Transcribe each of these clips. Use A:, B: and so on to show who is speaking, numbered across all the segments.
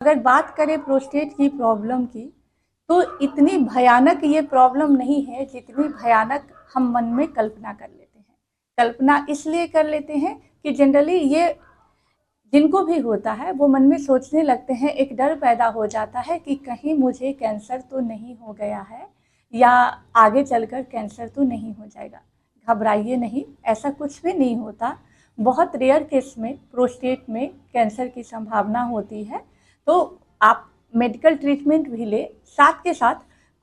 A: अगर बात करें प्रोस्टेट की प्रॉब्लम की, तो इतनी भयानक ये प्रॉब्लम नहीं है जितनी भयानक हम मन में कल्पना कर लेते हैं। कल्पना इसलिए कर लेते हैं कि जनरली ये जिनको भी होता है वो मन में सोचने लगते हैं, एक डर पैदा हो जाता है कि कहीं मुझे कैंसर तो नहीं हो गया है या आगे चलकर कैंसर तो नहीं हो जाएगा। घबराइए नहीं, ऐसा कुछ भी नहीं होता। बहुत रेयर केस में प्रोस्टेट में कैंसर की संभावना होती है। तो आप मेडिकल ट्रीटमेंट भी ले, साथ के साथ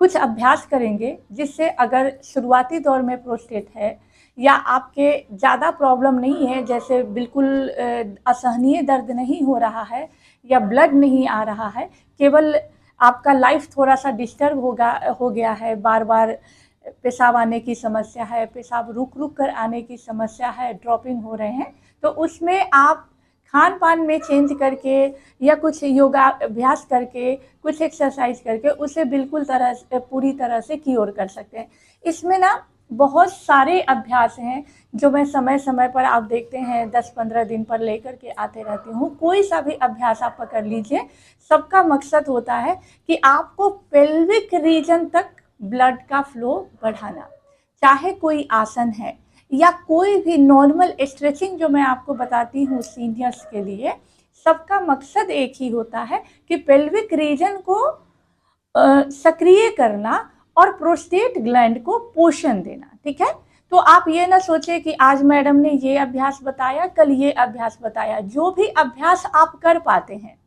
A: कुछ अभ्यास करेंगे जिससे अगर शुरुआती दौर में प्रोस्टेट है या आपके ज़्यादा प्रॉब्लम नहीं है, जैसे बिल्कुल असहनीय दर्द नहीं हो रहा है या ब्लड नहीं आ रहा है, केवल आपका लाइफ थोड़ा सा डिस्टर्ब हो गया है, बार बार पेशाब आने की समस्या है, पेशाब रुक रुक कर आने की समस्या है, ड्रॉपिंग हो रहे हैं, तो उसमें आप खान पान में चेंज करके या कुछ योगा अभ्यास करके, कुछ एक्सरसाइज करके उसे बिल्कुल पूरी तरह से क्योर कर सकते हैं। इसमें ना बहुत सारे अभ्यास हैं जो मैं समय समय पर, आप देखते हैं 10-15 दिन पर लेकर के आते रहती हूँ। कोई सा भी अभ्यास आप पकड़ लीजिए, सबका मकसद होता है कि आपको पेल्विक रीजन तक ब्लड का फ्लो बढ़ाना। चाहे कोई आसन है या कोई भी नॉर्मल स्ट्रेचिंग जो मैं आपको बताती हूँ सीनियर्स के लिए, सबका मकसद एक ही होता है कि पेल्विक रीजन को सक्रिय करना और प्रोस्टेट ग्लैंड को पोषण देना। ठीक है, तो आप ये ना सोचे कि आज मैडम ने ये अभ्यास बताया, कल ये अभ्यास बताया। जो भी अभ्यास आप कर पाते हैं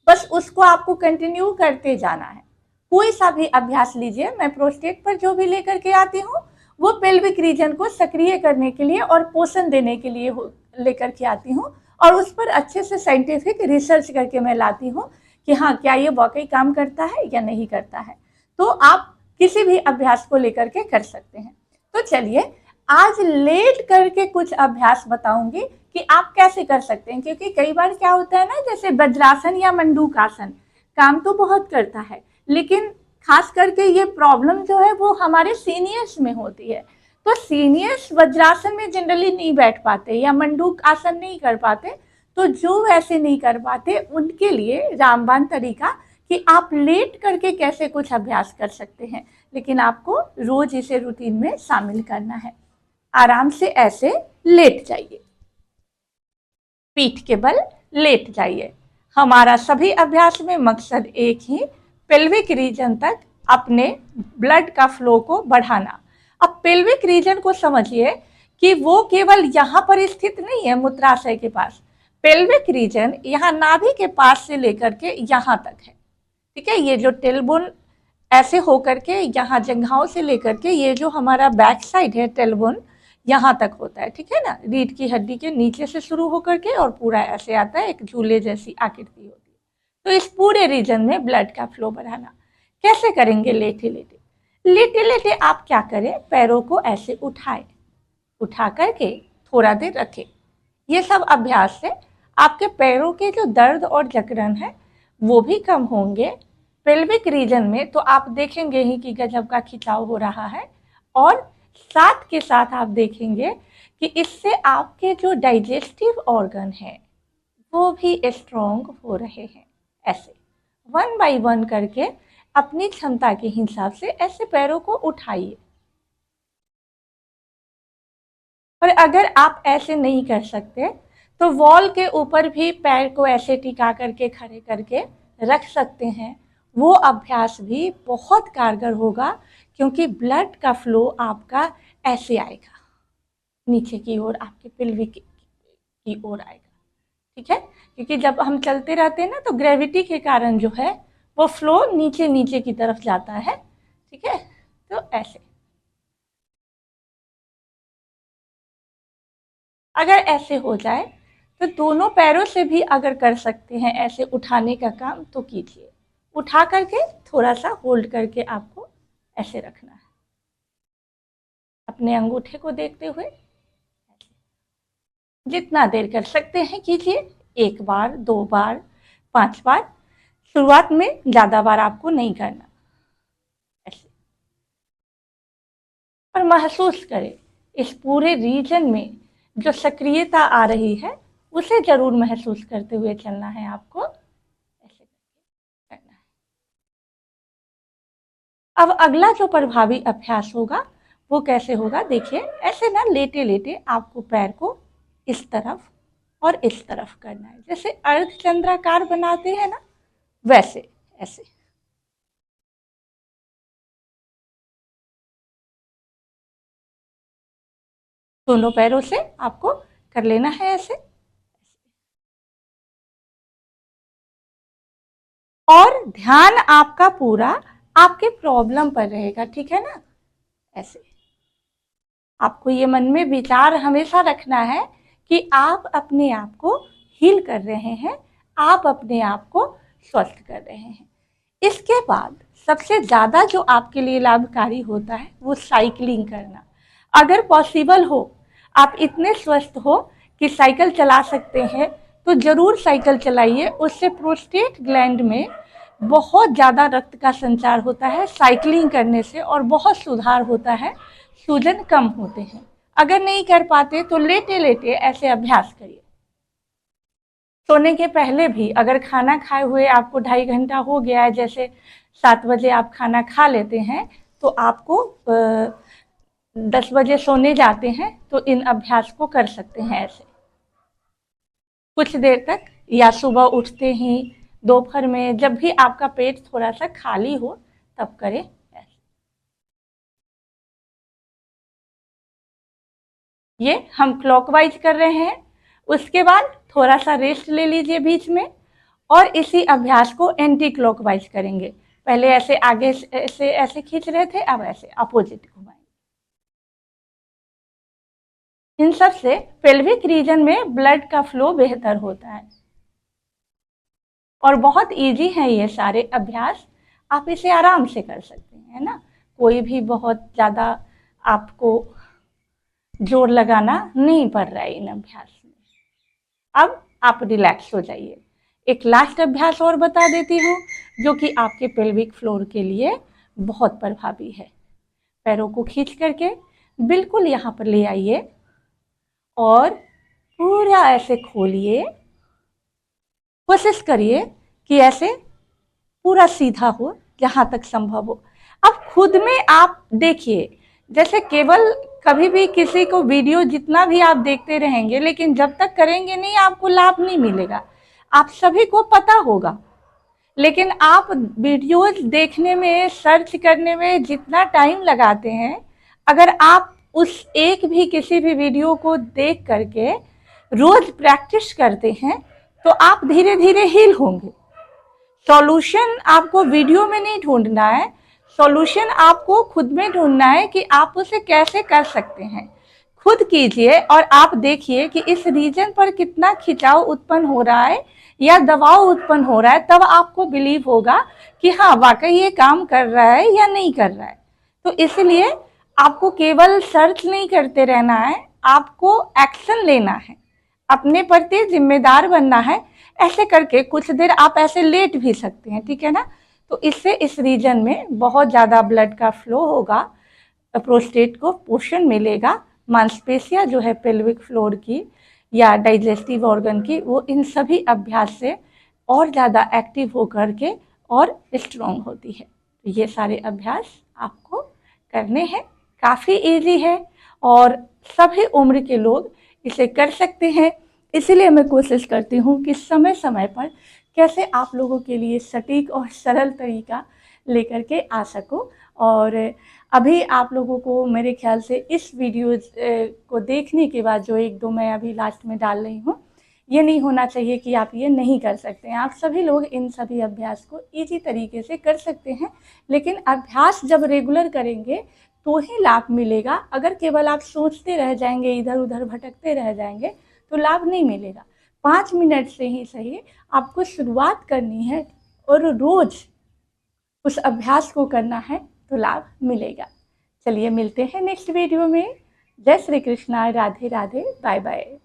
A: बस उसको आपको कंटिन्यू करते जाना है। कोई सा भी अभ्यास लीजिए, मैं प्रोस्टेट पर जो भी लेकर के आती हूँ वो पेल्विक रीजन को सक्रिय करने के लिए और पोषण देने के लिए लेकर के आती हूँ, और उस पर अच्छे से साइंटिफिक रिसर्च करके मैं लाती हूँ कि हाँ, क्या ये वाकई काम करता है या नहीं करता है। तो आप किसी भी अभ्यास को लेकर के कर सकते हैं। तो चलिए आज लेट करके कुछ अभ्यास बताऊंगी कि आप कैसे कर सकते हैं, क्योंकि कई बार क्या होता है ना, जैसे वज्रासन या मंडूक आसन काम तो बहुत करता है, लेकिन खास करके ये प्रॉब्लम जो है वो हमारे सीनियर्स में होती है। तो सीनियर्स वज्रासन में जनरली नहीं बैठ पाते या मंडूक आसन नहीं कर पाते, तो जो वैसे नहीं कर पाते उनके लिए रामबाण तरीका कि आप लेट करके कैसे कुछ अभ्यास कर सकते हैं, लेकिन आपको रोज इसे रूटीन में शामिल करना है। आराम से ऐसे लेट जाइए, पीठ के बल लेट जाइए। हमारा सभी अभ्यास में मकसद एक ही, पेल्विक रीजन तक अपने ब्लड का फ्लो को बढ़ाना। अब पेल्विक रीजन को समझिए कि वो केवल यहाँ पर स्थित नहीं है मूत्राशय के पास। पेल्विक रीजन यहाँ नाभि के पास से लेकर के यहाँ तक है। ठीक है, ये जो टेलबोन ऐसे होकर के यहाँ जंघाओं से लेकर के ये जो हमारा बैक साइड है टेलबोन यहाँ तक होता है। ठीक है ना, रीढ़ की हड्डी के नीचे से शुरू होकर के और पूरा ऐसे आता है, एक झूले जैसी आकृति होती है। तो इस पूरे रीजन में ब्लड का फ्लो बढ़ाना कैसे करेंगे? लेटे लेटे लेटे लेटे आप क्या करें, पैरों को ऐसे उठाएं, उठा करके थोड़ा देर रखें। ये सब अभ्यास से आपके पैरों के जो दर्द और जकड़न है वो भी कम होंगे। पेल्विक रीजन में तो आप देखेंगे ही कि गजब का खिंचाव हो रहा है, और साथ के साथ आप देखेंगे कि इससे आपके जो डाइजेस्टिव ऑर्गन है वो भी स्ट्रॉन्ग हो रहे हैं। ऐसे 1 बाय 1 करके अपनी क्षमता के हिसाब से ऐसे पैरों को उठाइए। और अगर आप ऐसे नहीं कर सकते तो वॉल के ऊपर भी पैर को ऐसे टिका करके खड़े करके रख सकते हैं। वो अभ्यास भी बहुत कारगर होगा, क्योंकि ब्लड का फ्लो आपका ऐसे आएगा, नीचे की ओर आपके पेल्विक की ओर आएगा। ठीक है, क्योंकि जब हम चलते रहते हैं ना तो ग्रेविटी के कारण जो है वो फ्लो नीचे नीचे की तरफ जाता है। ठीक है, तो ऐसे अगर ऐसे हो जाए तो दोनों पैरों से भी अगर कर सकते हैं ऐसे उठाने का काम तो कीजिए। उठा करके थोड़ा सा होल्ड करके आपको ऐसे रखना है, अपने अंगूठे को देखते हुए जितना देर कर सकते हैं कीजिए। 1 बार, 2 बार, 5 बार। शुरुआत में ज़्यादा बार आपको नहीं करना। ऐसे और महसूस करें इस पूरे रीजन में जो सक्रियता आ रही है उसे जरूर महसूस करते हुए चलना है आपको। ऐसे अब अगला जो प्रभावी अभ्यास होगा वो कैसे होगा, देखिए ऐसे ना लेटे लेटे आपको पैर को इस तरफ और इस तरफ करना है, जैसे अर्धचंद्राकार बनाते हैं ना वैसे, ऐसे। दोनों पैरों से आपको कर लेना है ऐसे, और ध्यान आपका पूरा आपके प्रॉब्लम पर रहेगा, ठीक है ना। ऐसे आपको ये मन में विचार हमेशा रखना है कि आप अपने आप को हील कर रहे हैं, आप अपने आप को स्वस्थ कर रहे हैं। इसके बाद सबसे ज़्यादा जो आपके लिए लाभकारी होता है वो साइकिलिंग करना। अगर पॉसिबल हो, आप इतने स्वस्थ हो कि साइकिल चला सकते हैं तो ज़रूर साइकिल चलाइए। उससे प्रोस्टेट ग्लैंड में बहुत ज़्यादा रक्त का संचार होता है साइकिलिंग करने से, और बहुत सुधार होता है, सूजन कम होते हैं। अगर नहीं कर पाते तो लेटे लेटे ऐसे अभ्यास करिए। सोने के पहले भी अगर खाना खाए हुए आपको 2.5 घंटा हो गया है, जैसे 7 बजे आप खाना खा लेते हैं तो आपको 10 बजे सोने जाते हैं तो इन अभ्यास को कर सकते हैं ऐसे कुछ देर तक, या सुबह उठते ही, दोपहर में, जब भी आपका पेट थोड़ा सा खाली हो तब करें ऐसे। ये हम क्लॉकवाइज कर रहे हैं, उसके बाद थोड़ा सा रेस्ट ले लीजिए बीच में, और इसी अभ्यास को एंटी क्लॉकवाइज करेंगे। पहले ऐसे आगे से ऐसे खींच रहे थे, अब ऐसे अपोजिट घुमाएंगे। इन सब से पेल्विक रीजन में ब्लड का फ्लो बेहतर होता है, और बहुत इजी है ये सारे अभ्यास, आप इसे आराम से कर सकते हैं, है ना। कोई भी बहुत ज़्यादा आपको जोर लगाना नहीं पड़ रहा है इन अभ्यास में। अब आप रिलैक्स हो जाइए। एक लास्ट अभ्यास और बता देती हूँ जो कि आपके पेल्विक फ्लोर के लिए बहुत प्रभावी है। पैरों को खींच करके बिल्कुल यहाँ पर ले आइए और पूरा ऐसे खोलिए। कोशिश करिए कि ऐसे पूरा सीधा हो जहाँ तक संभव हो। अब खुद में आप देखिए, जैसे केवल कभी भी किसी को वीडियो जितना भी आप देखते रहेंगे, लेकिन जब तक करेंगे नहीं आपको लाभ नहीं मिलेगा। आप सभी को पता होगा, लेकिन आप वीडियोज देखने में, सर्च करने में जितना टाइम लगाते हैं, अगर आप उस एक भी किसी भी वीडियो को देख करके रोज प्रैक्टिस करते हैं तो आप धीरे धीरे हील होंगे। सॉल्यूशन आपको वीडियो में नहीं ढूंढना है, सॉल्यूशन आपको खुद में ढूंढना है कि आप उसे कैसे कर सकते हैं। खुद कीजिए और आप देखिए कि इस रीजन पर कितना खिंचाव उत्पन्न हो रहा है या दबाव उत्पन्न हो रहा है, तब आपको बिलीव होगा कि हाँ वाकई ये काम कर रहा है या नहीं कर रहा है। तो इसलिए आपको केवल सर्च नहीं करते रहना है, आपको एक्शन लेना है, अपने प्रति जिम्मेदार बनना है। ऐसे करके कुछ देर आप ऐसे लेट भी सकते हैं, ठीक है ना। तो इससे इस रीजन में बहुत ज़्यादा ब्लड का फ्लो होगा, प्रोस्टेट को पोषण मिलेगा, मांसपेशियां जो है पेल्विक फ्लोर की या डाइजेस्टिव ऑर्गन की, वो इन सभी अभ्यास से और ज़्यादा एक्टिव हो करके और स्ट्रॉन्ग होती है। तो ये सारे अभ्यास आपको करने हैं, काफ़ी इजी है और सभी उम्र के लोग इसे कर सकते हैं। इसीलिए मैं कोशिश करती हूँ कि समय समय पर कैसे आप लोगों के लिए सटीक और सरल तरीका लेकर के आ सकूँ। और अभी आप लोगों को मेरे ख्याल से इस वीडियो को देखने के बाद जो 1-2 मैं अभी लास्ट में डाल रही हूँ, ये नहीं होना चाहिए कि आप ये नहीं कर सकते हैं। आप सभी लोग इन सभी अभ्यास को ईजी तरीके से कर सकते हैं, लेकिन अभ्यास जब रेगुलर करेंगे तो ही लाभ मिलेगा। अगर केवल आप सोचते रह जाएंगे, इधर उधर भटकते रह जाएंगे तो लाभ नहीं मिलेगा। 5 मिनट से ही सही आपको शुरुआत करनी है और रोज उस अभ्यास को करना है तो लाभ मिलेगा। चलिए मिलते हैं नेक्स्ट वीडियो में। जय श्री कृष्णा, राधे राधे, बाय बाय।